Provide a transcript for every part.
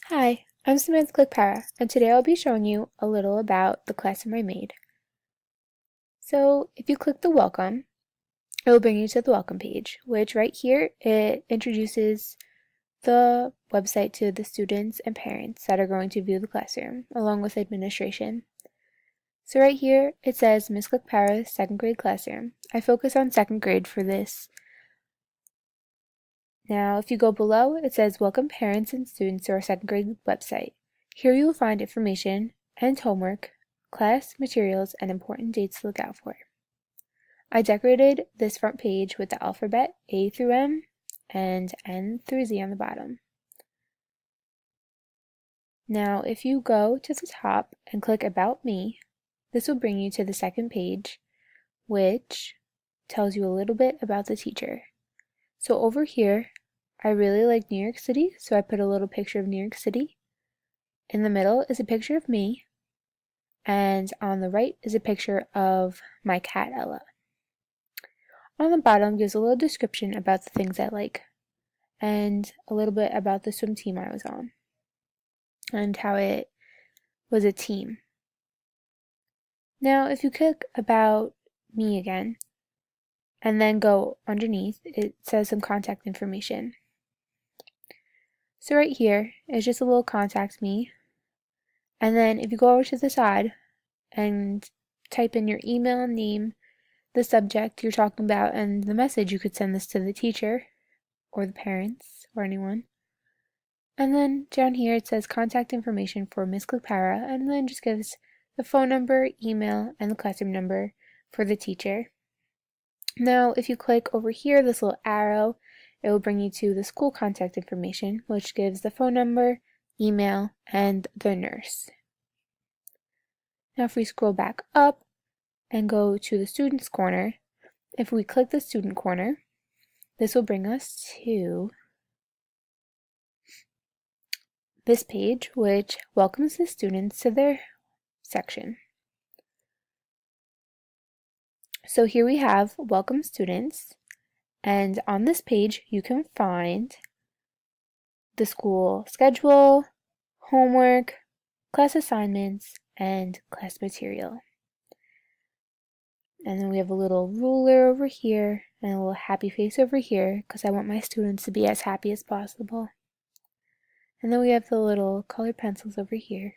Hi, I'm Samantha Clickpara, and today I'll be showing you a little about the classroom I made. So, if you click the welcome, it will bring you to the welcome page, which right here, it introduces the website to the students and parents that are going to view the classroom, along with administration. So right here, it says Miss Clickpara's second grade classroom. I focus on second grade for this. Now, if you go below, it says Welcome parents and students to our second grade website. Here you will find information and homework, class materials, and important dates to look out for. I decorated this front page with the alphabet A through M and N through Z on the bottom. Now, if you go to the top and click About Me, this will bring you to the second page, which tells you a little bit about the teacher. So over here, I really like New York City, so I put a little picture of New York City. In the middle is a picture of me, and on the right is a picture of my cat Ella. On the bottom gives a little description about the things I like, and a little bit about the swim team I was on, and how it was a team. Now, if you click About Me again, and then go underneath, it says some contact information. So right here is just a little contact me, and then if you go over to the side and type in your email, name, the subject you're talking about, and the message, you could send this to the teacher or the parents or anyone. And then down here it says contact information for Miss Clickpara, and then just gives the phone number, email, and the classroom number for the teacher. Now, if you click over here, this little arrow, it will bring you to the school contact information, which gives the phone number, email, and the nurse. Now, if we scroll back up and go to the students corner, if we click the student corner, this will bring us to this page, which welcomes the students to their section. So here we have welcome students, and on this page you can find the school schedule, homework, class assignments, and class material. And then we have a little ruler over here and a little happy face over here because I want my students to be as happy as possible. And then we have the little colored pencils over here.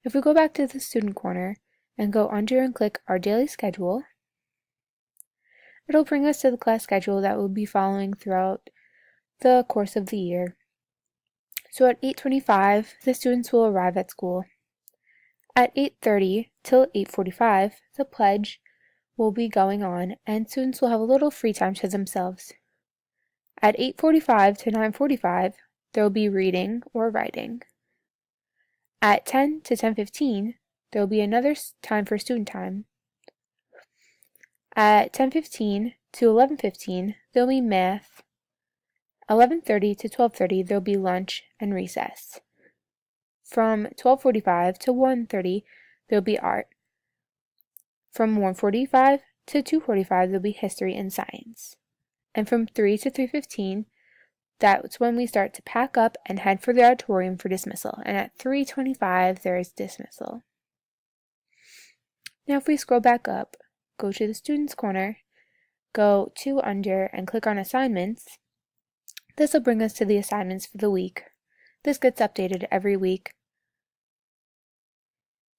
If we go back to the student corner and go under and click our daily schedule, it'll bring us to the class schedule that we'll be following throughout the course of the year. So at 8:25, the students will arrive at school. At 8:30 till 8:45, the pledge will be going on and students will have a little free time to themselves. At 8:45 to 9:45, there will be reading or writing. At 10 to 10:15, there will be another time for student time. At 10:15 to 11:15, there will be math. 11:30 to 12:30, there will be lunch and recess. From 12:45 to 1:30, there will be art. From 1:45 to 2:45, there will be history and science. And from 3 to 3:15, that's when we start to pack up and head for the auditorium for dismissal. And at 3:25, there is dismissal. Now if we scroll back up, go to the students corner, go to under and click on assignments, this will bring us to the assignments for the week. This gets updated every week.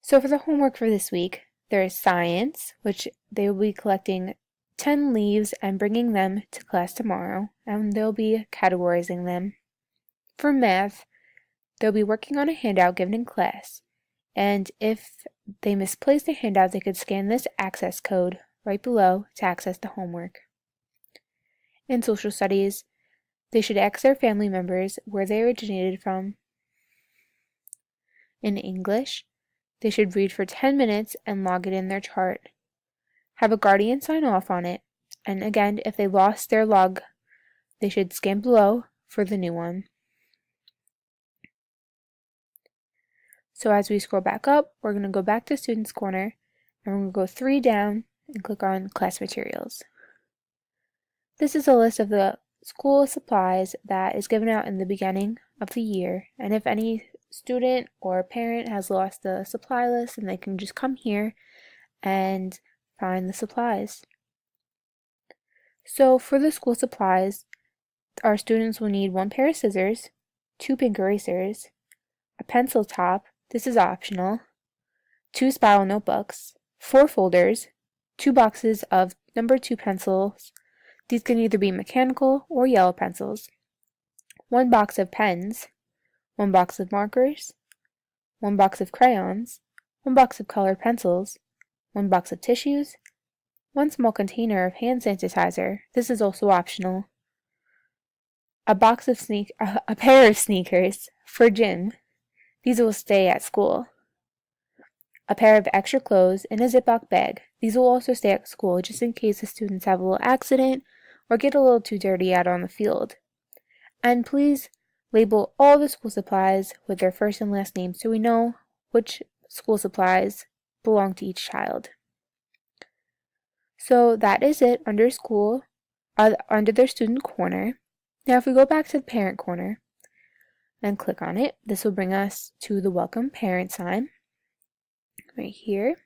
So for the homework for this week, there is science, which they will be collecting 10 leaves and bringing them to class tomorrow, and they'll be categorizing them. For math, they'll be working on a handout given in class, and if they misplace the handout, they could scan this access code right below to access the homework. In social studies, they should ask their family members where they originated from. In English, they should read for 10 minutes and log it in their chart. Have a guardian sign off on it, and again, if they lost their log, they should scan below for the new one. So as we scroll back up, we're going to go back to Students Corner, and we're going to go 3 down and click on Class Materials. This is a list of the school supplies that is given out in the beginning of the year, and if any student or parent has lost the supply list, then they can just come here and find the supplies. So for the school supplies, our students will need 1 pair of scissors, 2 pink erasers, a pencil top, this is optional, 2 spiral notebooks, 4 folders, 2 boxes of number 2 pencils, these can either be mechanical or yellow pencils, 1 box of pens, 1 box of markers, 1 box of crayons, 1 box of colored pencils, 1 box of tissues, 1 small container of hand sanitizer, this is also optional, a pair of sneakers for gym, these will stay at school, a pair of extra clothes in a Ziploc bag, these will also stay at school just in case the students have a little accident or get a little too dirty out on the field. And please label all the school supplies with their first and last name so we know which school supplies belong to each child. So that is it under school, under their student corner. Now if we go back to the parent corner and click on it, this will bring us to the welcome parent sign right here.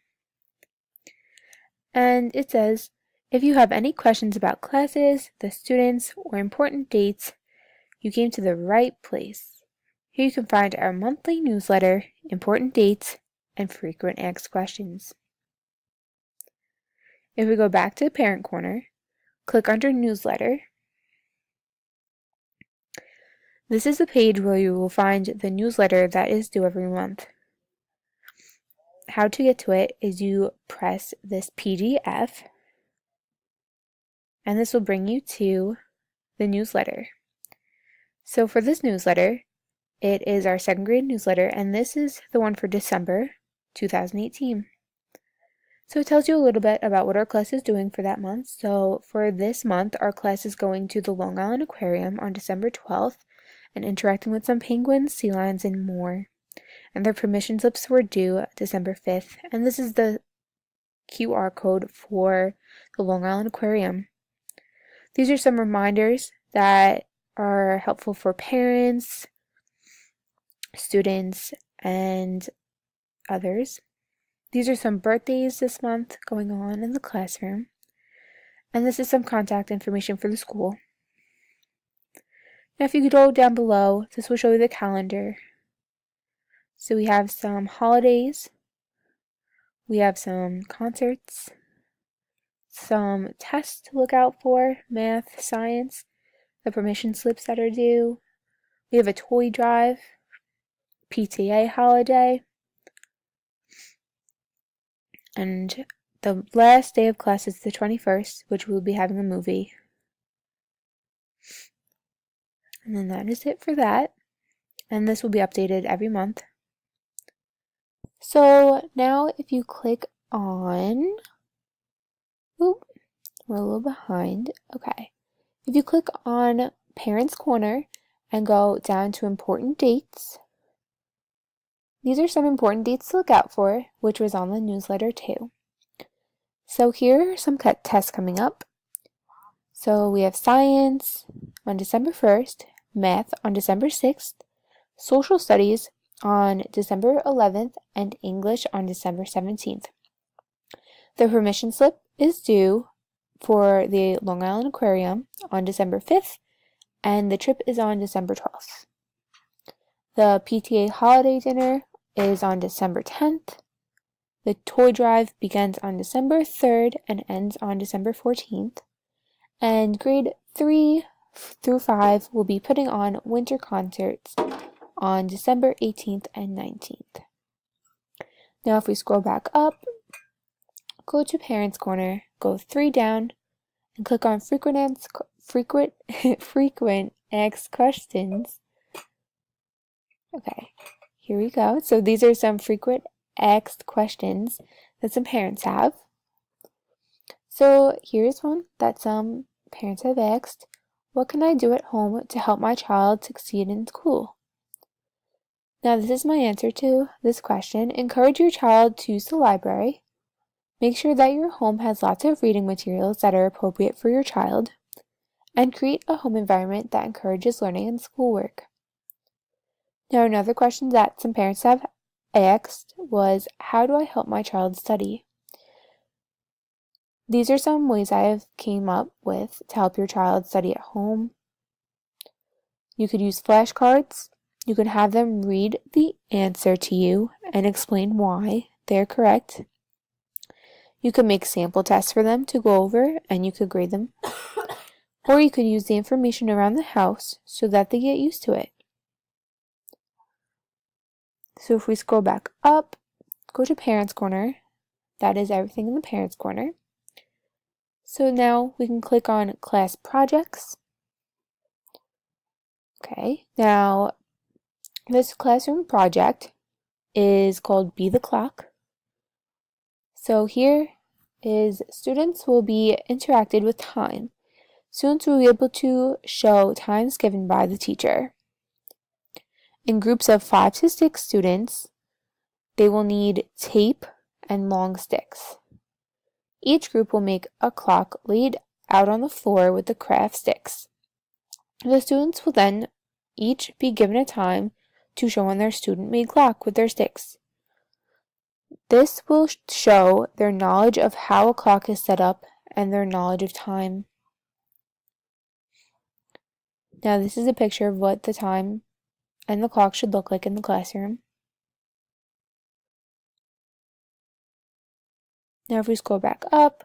And it says, if you have any questions about classes, the students, or important dates, you came to the right place. Here you can find our monthly newsletter, important dates, and frequent asked questions. If we go back to the parent corner, click under newsletter. This is the page where you will find the newsletter that is due every month. How to get to it is you press this PDF, and this will bring you to the newsletter. So for this newsletter, it is our 2nd grade newsletter, and this is the one for December 2018. So it tells you a little bit about what our class is doing for that month. So for this month, our class is going to the Long Island Aquarium on December 12th and interacting with some penguins, sea lions, and more. And their permission slips were due December 5th, and this is the QR code for the Long Island Aquarium. These are some reminders that are helpful for parents, students, and others. These are some birthdays this month going on in the classroom, and this is some contact information for the school. Now if you go down below, this will show you the calendar. So we have some holidays, we have some concerts, some tests to look out for, math, science, the permission slips that are due, we have a toy drive, PTA holiday, and the last day of class is the 21st, which we'll be having a movie. And then that is it for that, and this will be updated every month. So now if you click on, we're a little behind, okay. If you click on Parents Corner and go down to important dates, these are some important dates to look out for, which was on the newsletter too. So here are some tests coming up. So we have science on December 1st, math on December 6th, social studies on December 11th, and English on December 17th. The permission slip is due for the Long Island Aquarium on December 5th, and the trip is on December 12th. The PTA holiday dinner is on December 10th. The toy drive begins on December 3rd and ends on December 14th. And grade 3 through 5 will be putting on winter concerts on December 18th and 19th. Now if we scroll back up, go to Parents Corner, go 3 down, and click on frequent asked questions. Okay, here we go. So these are some frequent asked questions that some parents have. So here's one that some parents have asked. What can I do at home to help my child succeed in school? Now this is my answer to this question. Encourage your child to use the library. Make sure that your home has lots of reading materials that are appropriate for your child. and create a home environment that encourages learning and schoolwork. Now, another question that some parents have asked was, how do I help my child study? These are some ways I have came up with to help your child study at home. You could use flashcards. You can have them read the answer to you and explain why they're correct. You could make sample tests for them to go over and you could grade them. Or you could use the information around the house so that they get used to it. So if we scroll back up, go to Parents Corner. That is everything in the Parents Corner. So now we can click on Class Projects. Okay, now this classroom project is called Be the Clock. So here is students will be interacted with time. Students will be able to show times given by the teacher. In groups of 5 to 6 students, they will need tape and long sticks. Each group will make a clock laid out on the floor with the craft sticks. The students will then each be given a time to show on their student-made clock with their sticks. This will show their knowledge of how a clock is set up and their knowledge of time. Now this is a picture of what the time and the clock should look like in the classroom. Now if we scroll back up,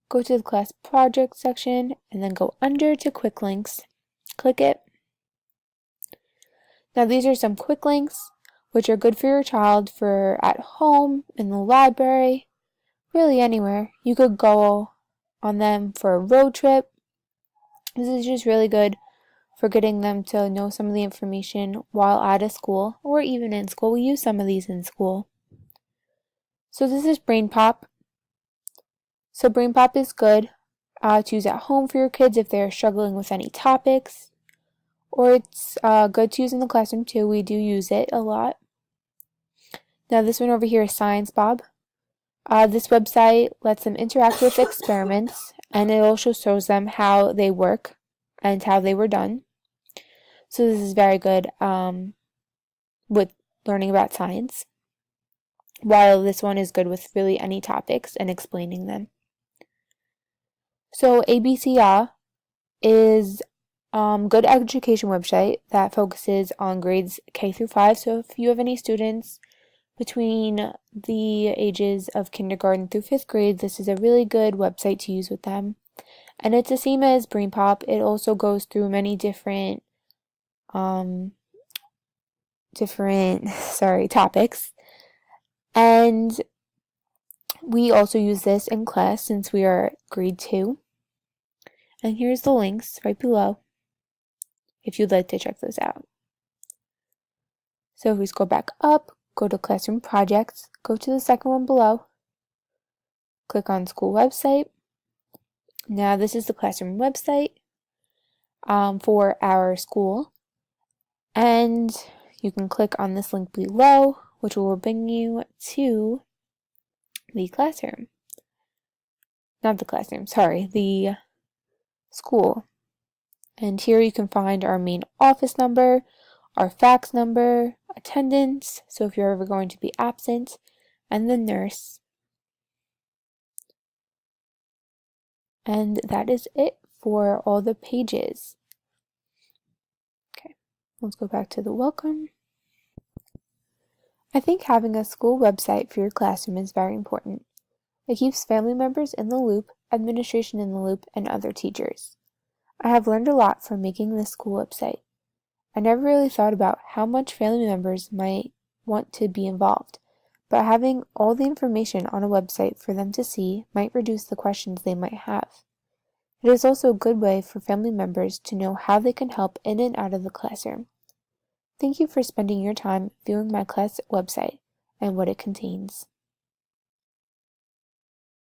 go to the class project section and then go under to quick links. Click it. Now these are some quick links which are good for your child for at home, in the library, really anywhere. You could go on them for a road trip. This is just really good for getting them to know some of the information while out of school or even in school. We use some of these in school. So this is BrainPop. So BrainPop is good to use at home for your kids if they're struggling with any topics. Or it's good to use in the classroom too. We do use it a lot. Now this one over here is ScienceBob. This website lets them interact with experiments and it also shows them how they work and how they were done. So this is very good with learning about science, while this one is good with really any topics and explaining them. So ABCA is good education website that focuses on grades K through 5. So if you have any students between the ages of kindergarten through 5th grade, this is a really good website to use with them. And it's the same as BrainPop. It also goes through many different topics. And we also use this in class since we are grade 2. And here's the links right below if you'd like to check those out. So if we scroll back up, go to Classroom Projects, go to the second one below, click on School Website. Now this is the classroom website for our school, and you can click on this link below, which will bring you to the classroom. Not the classroom, sorry, the school. And here you can find our main office number, our fax number, attendance, so if you're ever going to be absent, and the nurse. And that is it for all the pages. Okay, let's go back to the welcome. I think having a school website for your classroom is very important. It keeps family members in the loop, administration in the loop, and other teachers. I have learned a lot from making this school website. I never really thought about how much family members might want to be involved, but having all the information on a website for them to see might reduce the questions they might have. It is also a good way for family members to know how they can help in and out of the classroom. Thank you for spending your time viewing my class website and what it contains.